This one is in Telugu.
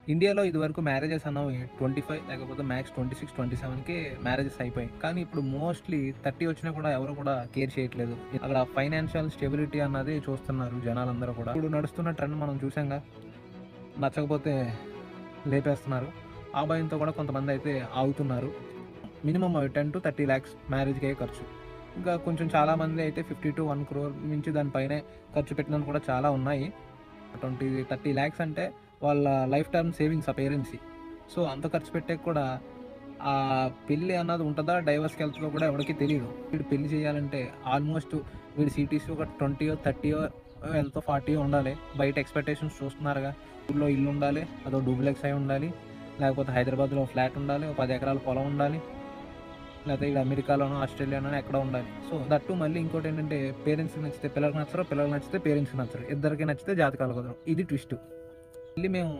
ఇండియాలో ఇదివరకు మ్యారేజెస్ అన్నవి 25 లేకపోతే మ్యాక్స్ 26, 27కే మ్యారేజెస్ అయిపోయాయి. కానీ ఇప్పుడు మోస్ట్‌లీ 30 వచ్చినా కూడా ఎవరు కూడా కేర్ చేయట్లేదు. అక్కడ ఫైనాన్షియల్ స్టెబిలిటీ అన్నది చూస్తున్నారు జనాలందరూ కూడా. ఇప్పుడు నడుస్తున్న ట్రెండ్ మనం చూసాంగా. నచ్చకపోతే లేపేస్తున్నారు. ఆ భయంతో కూడా కొంతమందయితే ఆగుతున్నారు. మినిమమ్ 10-30 లాక్స్ మ్యారేజ్‌కే ఖర్చు. ఇంకా కొంచెం చాలామంది అయితే 50-1 క్రోర్ నుంచి దాని పైనే ఖర్చు పెట్టినవి కూడా చాలా ఉన్నాయి. 30 లాక్స్ అంటే వాళ్ళ లైఫ్ టైమ్ సేవింగ్స్ ఆ పేరెంట్స్‌యి. సో, అంత ఖర్చు పెట్టాక కూడా పెళ్లి అన్నది ఉంటదా? డైవర్స్‌కెళ్తదో కూడా ఎవరికీ తెలీదు. వీడు పెళ్లి చేయాలంటే ఆల్మోస్ట్ వీడి సీటీసీ ఒక 20, 30 ఎంతో 40 ఉండాలి. బయట ఎక్స్‌పెక్టేషన్స్ చూస్తున్నారుగా. ఊర్లో ఇల్లు ఉండాలి. అదో డూప్లెక్స్ అయి ఉండాలి. లేకపోతే హైదరాబాద్‌లో ఫ్లాట్ ఉండాలి. ఓ 10 ఎకరాల పొలం ఉండాలి. లేకపోతే ఈడ అమెరికాలోనో, ఆస్ట్రేలియాలోనో ఎక్కడో ఉండాలి. సో, దట్ మళ్ళీ ఇంకోటేంటంటే పేరెంట్స్‌కి నచ్చితే పిల్లలకి నచ్చరు. పిల్లలకి నచ్చితే పేరెంట్స్‌కి నచ్చరు. ఇద్దరికీ నచ్చితే జాతకాలు కుదరవు. ఇది ట్విస్ట్. మళ్ళీ మేము